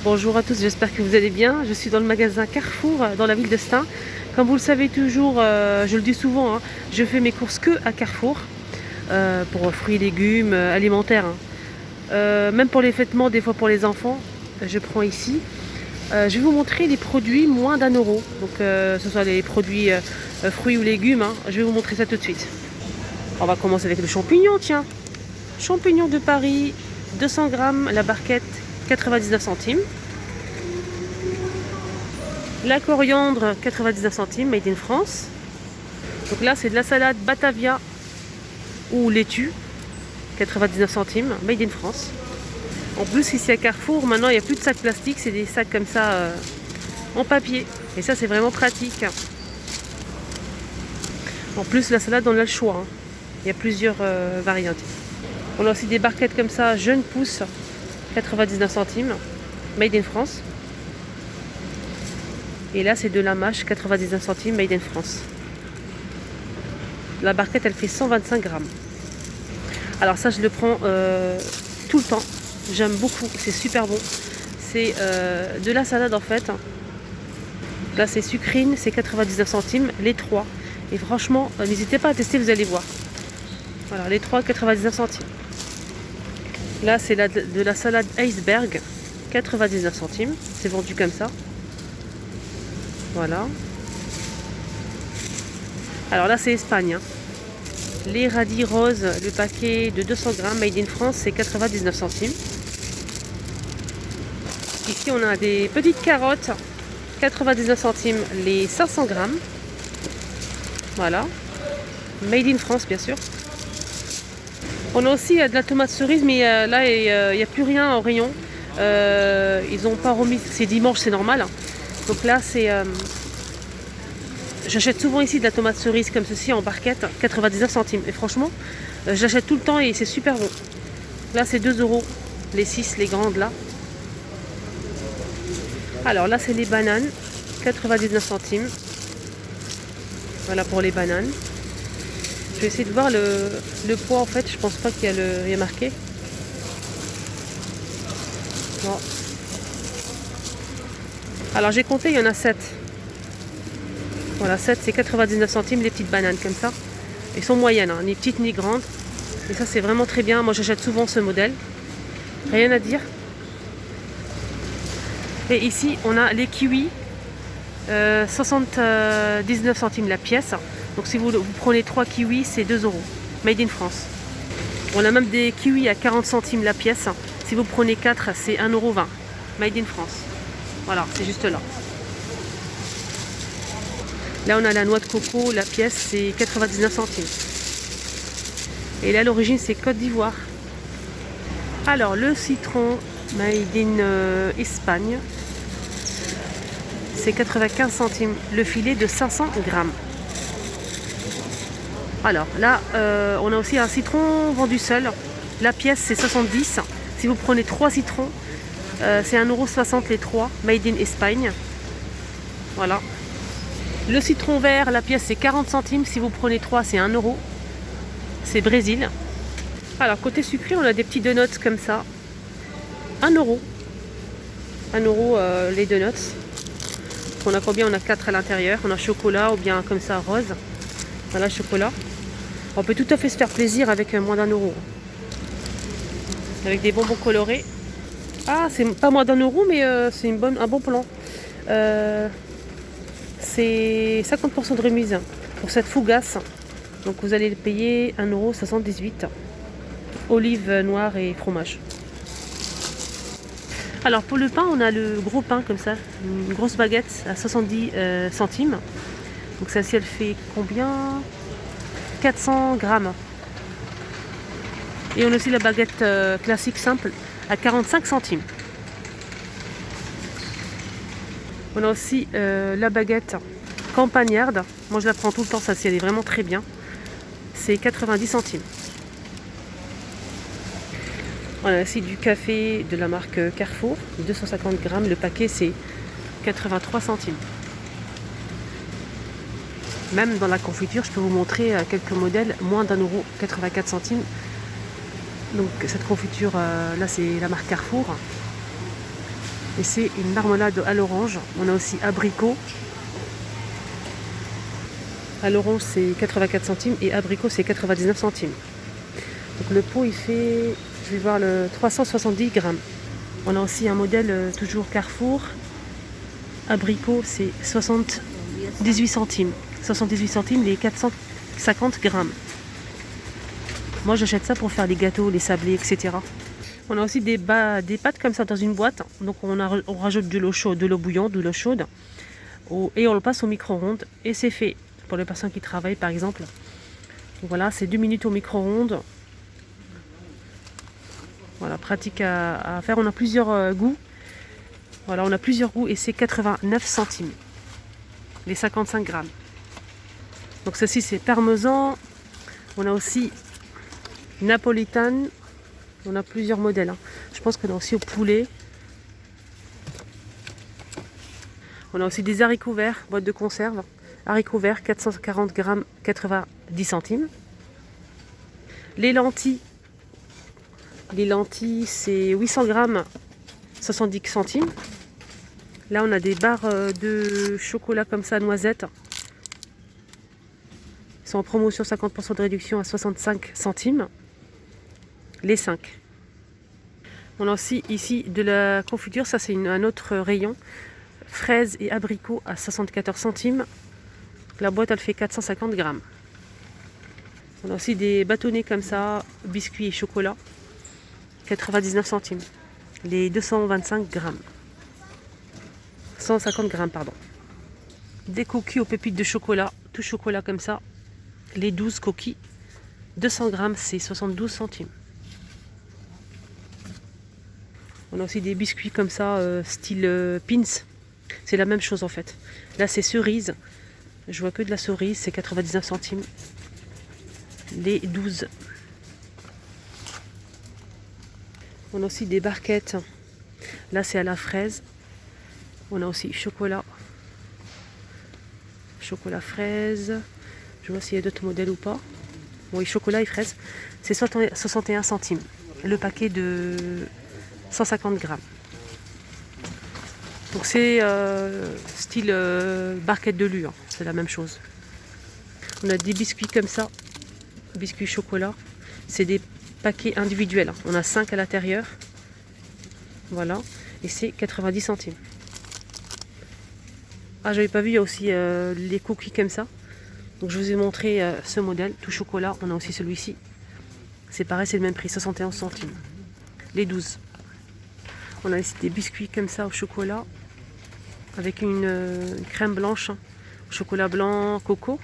Bonjour à tous, j'espère que vous allez bien. Je suis dans le magasin Carrefour, dans la ville de Stein. Comme vous le savez toujours, je le dis souvent, hein, je fais mes courses que à Carrefour, pour fruits et légumes, alimentaires, hein. Même pour les vêtements, des fois pour les enfants, je prends ici. Je vais vous montrer les produits moins d'1 euro. Donc ce soit les produits fruits ou légumes, hein. Je vais vous montrer ça tout de suite. On va commencer avec le champignon, tiens. Champignon de Paris, 200 grammes, la barquette, 99 centimes. La coriandre, 99 centimes, made in France. Donc là, c'est de la salade Batavia ou laitue, 99 centimes, made in France. En plus, ici à Carrefour, maintenant, il n'y a plus de sacs plastiques, c'est des sacs comme ça en papier. Et ça, c'est vraiment pratique. En plus, la salade, on a le choix, hein. Il y a plusieurs variantes. On a aussi des barquettes comme ça, jeunes pousses, 99 centimes, made in France. Et là, c'est de la mâche, 99 centimes, made in France. La barquette, elle fait 125 grammes. Alors ça, je le prends tout le temps. J'aime beaucoup, c'est super bon. C'est de la salade en fait. Là, c'est sucrine, c'est 99 centimes, les trois. Et franchement, n'hésitez pas à tester, vous allez voir. Voilà, les trois, 99 centimes. Là, c'est de la salade iceberg, 99 centimes. C'est vendu comme ça. Voilà. Alors là, c'est Espagne, hein. Les radis roses, le paquet de 200 grammes, made in France, c'est 99 centimes. Ici, on a des petites carottes, 99 centimes, les 500 grammes. Voilà. Made in France, bien sûr. On a aussi de la tomate cerise, mais là, il n'y a plus rien en rayon. Ils n'ont pas remis, c'est dimanche, c'est normal, hein. Donc là, c'est... j'achète souvent ici de la tomate cerise comme ceci en barquette, 99 centimes. Et franchement, j'achète tout le temps et c'est super bon. Là, c'est 2 euros, les 6, les grandes là. Alors là, c'est les bananes, 99 centimes. Voilà pour les bananes. Je vais essayer de voir le poids en fait. Je pense pas qu'il y a marqué. Non. Alors j'ai compté, il y en a 7. Voilà, 7 c'est 99 centimes les petites bananes comme ça. Elles sont moyennes, hein, ni petites ni grandes. Et ça c'est vraiment très bien. Moi j'achète souvent ce modèle. Rien à dire. Et ici on a les kiwis. 79 centimes la pièce. Donc si vous prenez 3 kiwis, c'est 2 euros. Made in France. On a même des kiwis à 40 centimes la pièce. Si vous prenez 4, c'est 1,20 €. Made in France. Voilà, c'est juste là. Là, on a la noix de coco, la pièce, c'est 99 centimes. Et là, l'origine, c'est Côte d'Ivoire. Alors, le citron, made in Espagne, c'est 95 centimes. Le filet de 500 grammes. Alors, là, on a aussi un citron vendu seul. La pièce, c'est 70. Si vous prenez 3 citrons, c'est 1,60 € les 3, made in Espagne. Voilà. Le citron vert, la pièce c'est 40 centimes. Si vous prenez 3, c'est 1 €. C'est Brésil. Alors, côté sucré, on a des petits donuts comme ça. 1 €. 1 € les donuts. On a combien? On a 4 à l'intérieur. On a chocolat ou bien comme ça rose. Voilà, chocolat. On peut tout à fait se faire plaisir avec moins d'1 €. Avec des bonbons colorés. Ah, c'est pas moins d'1 €, mais c'est un bon plan. C'est 50% de remise pour cette fougasse. Donc vous allez le payer 1,78 €. Olives noires et fromage. Alors pour le pain, on a le gros pain comme ça. Une grosse baguette à 70 centimes. Donc celle-ci, elle fait combien? 400 grammes. Et on a aussi la baguette classique simple à 45 centimes. On a aussi la baguette campagnarde. Moi je la prends tout le temps, celle-ci elle est vraiment très bien. C'est 90 centimes. On a aussi du café de la marque Carrefour, 250 grammes. Le paquet c'est 83 centimes. Même dans la confiture, je peux vous montrer quelques modèles, moins d'1 €, 84 centimes. Donc cette confiture, là c'est la marque Carrefour. Et c'est une marmelade à l'orange. On a aussi abricot. À l'orange, c'est 84 centimes et abricot, c'est 99 centimes. Donc le pot, il fait, je vais voir, le 370 grammes. On a aussi un modèle toujours Carrefour. Abricot, c'est 78 centimes. 78 centimes, les 450 grammes. Moi, j'achète ça pour faire les gâteaux, les sablés, etc. On a aussi des pâtes comme ça dans une boîte. Donc on rajoute de l'eau chaude, de l'eau bouillante, de l'eau chaude. Et on le passe au micro-ondes. Et c'est fait. Pour les personnes qui travaillent, par exemple. Donc voilà, c'est 2 minutes au micro-ondes. Voilà, pratique à faire. On a plusieurs goûts. Voilà, on a plusieurs goûts et c'est 89 centimes. Les 55 grammes. Donc ceci, c'est parmesan. On a aussi napolitane. On a plusieurs modèles. Hein. Je pense qu'on a aussi au poulet. On a aussi des haricots verts, boîte de conserve. Haricots verts, 440 grammes, 90 centimes. Les lentilles, c'est 800 grammes, 70 centimes. Là, on a des barres de chocolat comme ça, noisettes. Ils sont en promotion, 50% de réduction à 65 centimes. Les 5. On a aussi ici de la confiture, ça c'est un autre rayon. Fraises et abricots à 74 centimes. La boîte, elle fait 450 grammes. On a aussi des bâtonnets comme ça, biscuits et chocolat, 99 centimes. Les 225 grammes. 150 grammes, pardon. Des cookies aux pépites de chocolat, tout chocolat comme ça. Les 12 cookies, 200 grammes, c'est 72 centimes. On a aussi des biscuits comme ça, style Pins. C'est la même chose en fait. Là, c'est cerise. Je vois que de la cerise, c'est 99 centimes. Les 12. On a aussi des barquettes. Là, c'est à la fraise. On a aussi chocolat. Chocolat fraise. Je vois s'il y a d'autres modèles ou pas. Oui, chocolat et fraise. C'est 61 centimes. Le paquet de 150 grammes. Donc c'est style barquette de lu, hein. C'est la même chose. On a des biscuits comme ça, biscuits chocolat. C'est des paquets individuels, hein. On a 5 à l'intérieur. Voilà, et c'est 90 centimes. Ah, j'avais pas vu, il y a aussi les cookies comme ça. Donc je vous ai montré ce modèle, tout chocolat. On a aussi celui-ci. C'est pareil, c'est le même prix, 71 centimes. Les 12. On a ici des biscuits comme ça au chocolat. Avec une crème blanche, hein, chocolat blanc coco,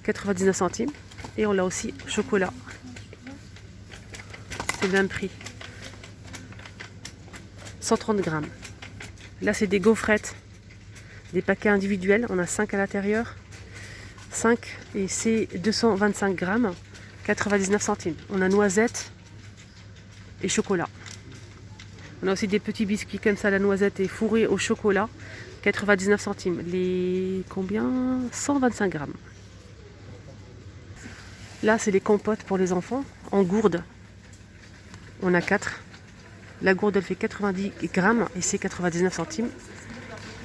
99 centimes. Et on l'a aussi au chocolat. C'est le même prix. 130 grammes. Là, c'est des gaufrettes. Des paquets individuels. On a 5 à l'intérieur. 5 et c'est 225 grammes, 99 centimes. On a noisettes et chocolat. On a aussi des petits biscuits comme ça, la noisette est fourrée au chocolat, 99 centimes. Les combien? 125 grammes. Là, c'est les compotes pour les enfants, en gourde. On a 4. La gourde, elle fait 90 grammes et c'est 99 centimes.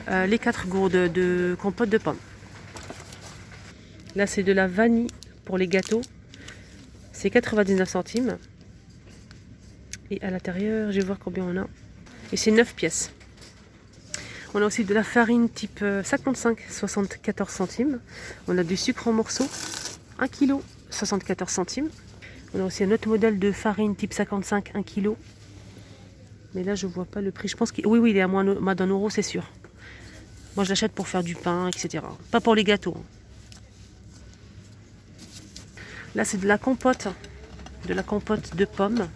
Les 4 gourdes de compote de pommes. Là, c'est de la vanille pour les gâteaux. C'est 99 centimes. Et à l'intérieur, je vais voir combien on a. Et c'est 9 pièces. On a aussi de la farine type 55, 74 centimes. On a du sucre en morceaux, 1 kg, 74 centimes. On a aussi un autre modèle de farine type 55, 1 kg. Mais là, je vois pas le prix. Je pense qu'il oui, il est à moins d'un euro, c'est sûr. Moi, je l'achète pour faire du pain, etc. Pas pour les gâteaux. Là, c'est de la compote de pommes.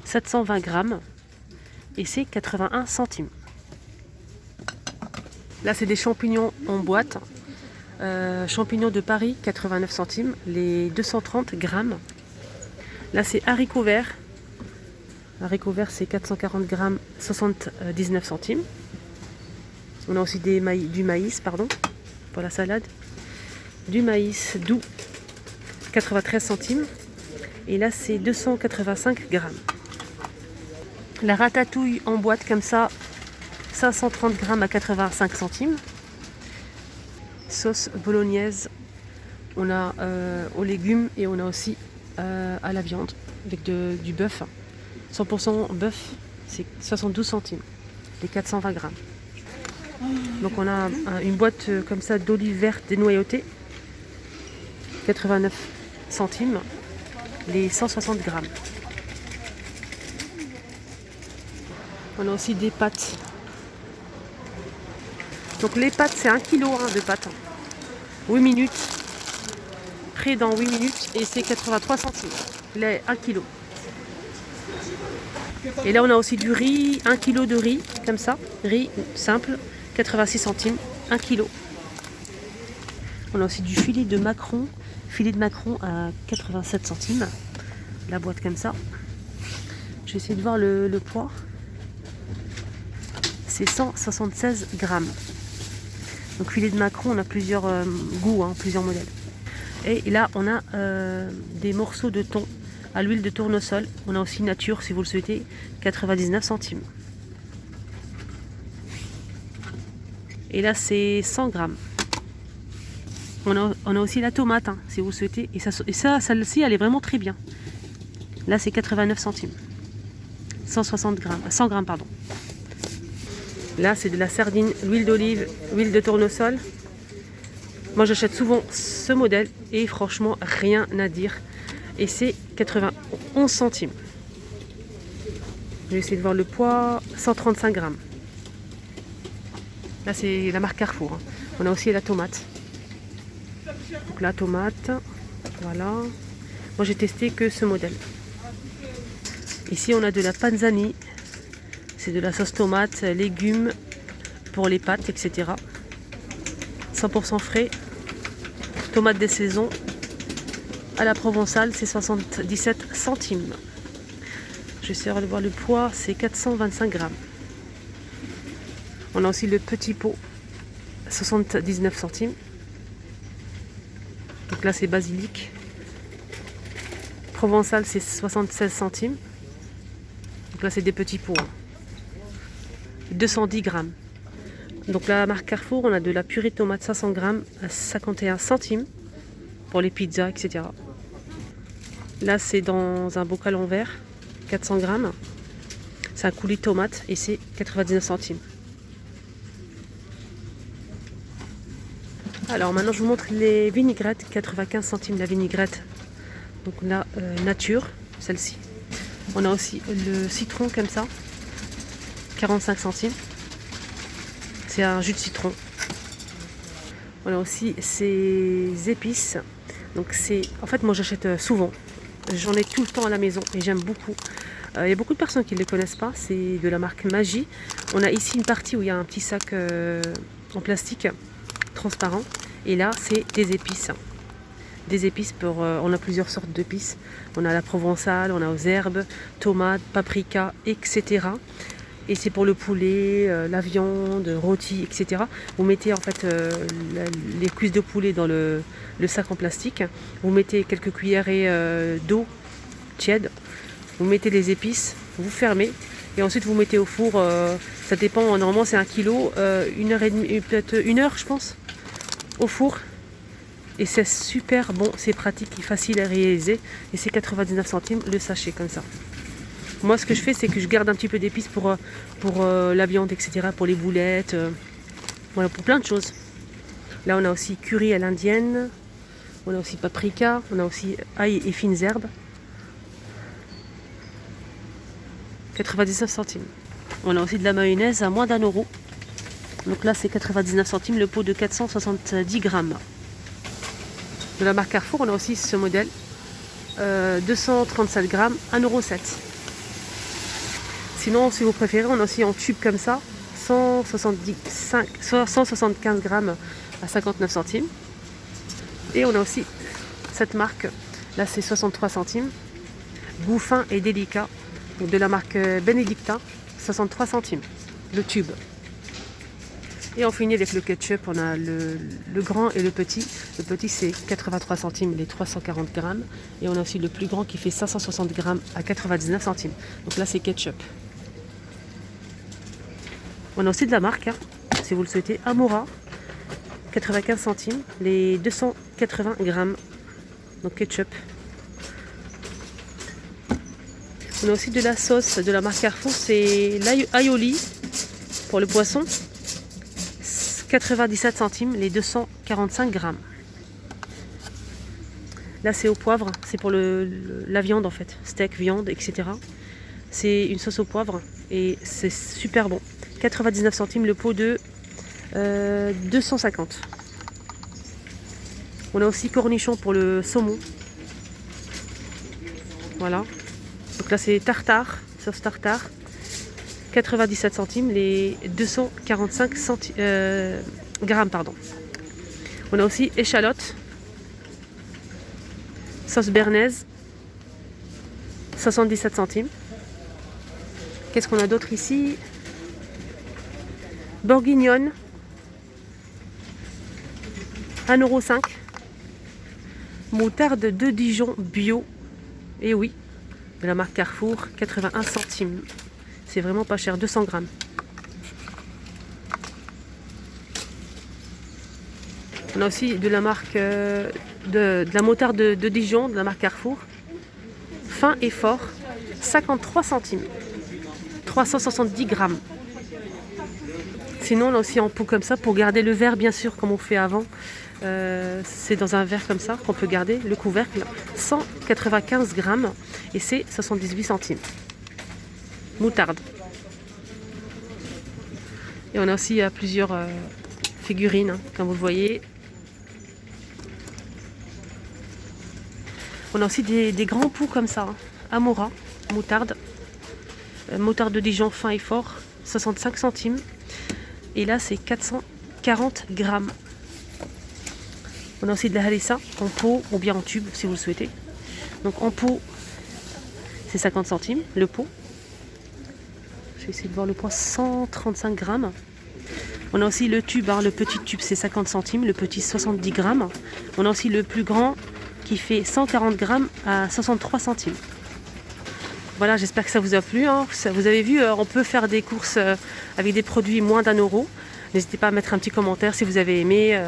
720 grammes et c'est 81 centimes. Là, c'est des champignons en boîte. Champignons de Paris, 89 centimes. Les 230 grammes. Là, c'est haricots verts. Haricots verts, c'est 440 grammes, 79 centimes. On a aussi du maïs, pour la salade. Du maïs doux, 93 centimes. Et là, c'est 285 grammes. La ratatouille en boîte comme ça, 530 grammes à 85 centimes. Sauce bolognaise, on a aux légumes et on a aussi à la viande avec du bœuf. 100% bœuf, c'est 72 centimes, les 420 grammes. Donc on a une boîte comme ça d'olives vertes dénoyautées, 89 centimes, les 160 grammes. On a aussi des pâtes. Donc les pâtes, c'est 1 kg de pâtes. 8 minutes. Prêt dans 8 minutes et c'est 83 centimes. Les 1 kg. Et là on a aussi du riz, 1 kg de riz, comme ça. Riz simple, 86 centimes, 1 kg. On a aussi du filet de macaron à 87 centimes. La boîte comme ça. Je vais essayer de voir le poids. C'est 176 grammes. Donc filet de macaron, on a plusieurs goûts, plusieurs modèles. Et là, on a des morceaux de thon à l'huile de tournesol. On a aussi nature, si vous le souhaitez, 99 centimes. Et là, c'est 100 grammes. On a aussi la tomate, si vous le souhaitez. Et celle-ci, elle est vraiment très bien. Là, c'est 89 centimes. 160 grammes, 100 grammes, pardon. Là, c'est de la sardine, l'huile d'olive, huile de tournesol. Moi, j'achète souvent ce modèle et franchement, rien à dire. Et c'est 91 centimes. Je vais essayer de voir le poids, 135 grammes. Là, c'est la marque Carrefour. On a aussi la tomate. Donc la tomate, voilà. Moi, j'ai testé que ce modèle. Ici, on a de la panzani. C'est de la sauce tomate, légumes pour les pâtes, etc. 100% frais. Tomates des saisons. À la provençale, c'est 77 centimes. Je vais essayer de voir le poids, c'est 425 grammes. On a aussi le petit pot, 79 centimes. Donc là, c'est basilic. Provençal, c'est 76 centimes. Donc là, c'est des petits pots. 210 grammes. Donc la marque Carrefour, on a de la purée de tomate 500 grammes à 51 centimes pour les pizzas, etc. Là, c'est dans un bocal en verre, 400 grammes. C'est un coulis de tomate et c'est 99 centimes. Alors maintenant, je vous montre les vinaigrettes, 95 centimes la vinaigrette. Donc on a nature, celle-ci. On a aussi le citron comme ça, 45 centimes. C'est un jus de citron. On a aussi ces épices. Donc c'est, en fait, moi j'achète souvent. J'en ai tout le temps à la maison et j'aime beaucoup. Il y a beaucoup de personnes qui ne les connaissent pas. C'est de la marque Maggi. On a ici une partie où il y a un petit sac en plastique transparent. Et là, c'est des épices. Des épices pour, on a plusieurs sortes d'épices. On a la provençale, on a aux herbes, tomates, paprika, etc. Et c'est pour le poulet, la viande, rôti, etc. Vous mettez en fait les cuisses de poulet dans le sac en plastique. Vous mettez quelques cuillerées d'eau tiède. Vous mettez les épices, vous fermez. Et ensuite vous mettez au four. Ça dépend, normalement c'est 1 kg, 1h30, peut-être 1 heure je pense, au four. Et c'est super bon, c'est pratique et facile à réaliser. Et c'est 99 centimes le sachet comme ça. Moi, ce que je fais, c'est que je garde un petit peu d'épices pour la viande, etc., pour les boulettes, voilà, pour plein de choses. Là, on a aussi curry à l'indienne, on a aussi paprika, on a aussi ail et fines herbes. 99 centimes. On a aussi de la mayonnaise à moins d'1 euro. Donc là, c'est 99 centimes, le pot de 470 grammes. De la marque Carrefour, on a aussi ce modèle, 237 grammes, 1,07 €. Sinon, si vous préférez, on a aussi en tube comme ça, 175 grammes à 59 centimes. Et on a aussi cette marque, là c'est 63 centimes, goût fin et délicat, donc de la marque Benedicta, 63 centimes, le tube. Et on finit avec le ketchup, on a le grand et le petit. Le petit c'est 83 centimes, les 340 grammes. Et on a aussi le plus grand qui fait 560 grammes à 99 centimes. Donc là c'est ketchup. On a aussi de la marque, hein, si vous le souhaitez, Amora, 95 centimes, les 280 grammes. Donc ketchup. On a aussi de la sauce de la marque Carrefour, c'est l'aioli pour le poisson, 97 centimes, les 245 grammes. Là c'est au poivre, c'est pour la viande en fait, steak, viande, etc. C'est une sauce au poivre et c'est super bon. 99 centimes le pot de 250. On a aussi cornichons pour le saumon. Voilà. Donc là c'est tartare, sauce tartare. 97 centimes, les 245 grammes. Pardon. On a aussi échalote. Sauce bernaise. 77 centimes. Qu'est-ce qu'on a d'autre ici? Bourguignonne. 1,05 €. Moutarde de Dijon bio. Et oui, de la marque Carrefour, 81 centimes. C'est vraiment pas cher, 200 grammes. On a aussi de la marque de la moutarde de Dijon, de la marque Carrefour. Fin et fort, 53 centimes. 370 grammes. Sinon, on a aussi en pot comme ça pour garder le verre, bien sûr, comme on fait avant. C'est dans un verre comme ça qu'on peut garder le couvercle. 195 grammes et c'est 78 centimes. Moutarde. Et on a aussi plusieurs figurines, hein, comme vous le voyez. On a aussi des grands pots comme ça. Hein. Amora, moutarde. Moutarde de Dijon fin et fort, 65 centimes. Et là, c'est 440 grammes. On a aussi de la harissa en pot ou bien en tube, si vous le souhaitez. Donc en pot, c'est 50 centimes, le pot. Je vais essayer de voir le poids, 135 grammes. On a aussi le tube, hein, le petit tube, c'est 50 centimes, le petit 70 grammes. On a aussi le plus grand qui fait 140 grammes à 63 centimes. Voilà, j'espère que ça vous a plu. Hein. Vous avez vu, on peut faire des courses avec des produits moins d'1 €. N'hésitez pas à mettre un petit commentaire si vous avez aimé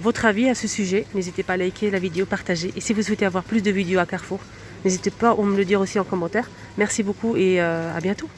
votre avis à ce sujet. N'hésitez pas à liker la vidéo, partager. Et si vous souhaitez avoir plus de vidéos à Carrefour, n'hésitez pas à me le dire aussi en commentaire. Merci beaucoup et à bientôt.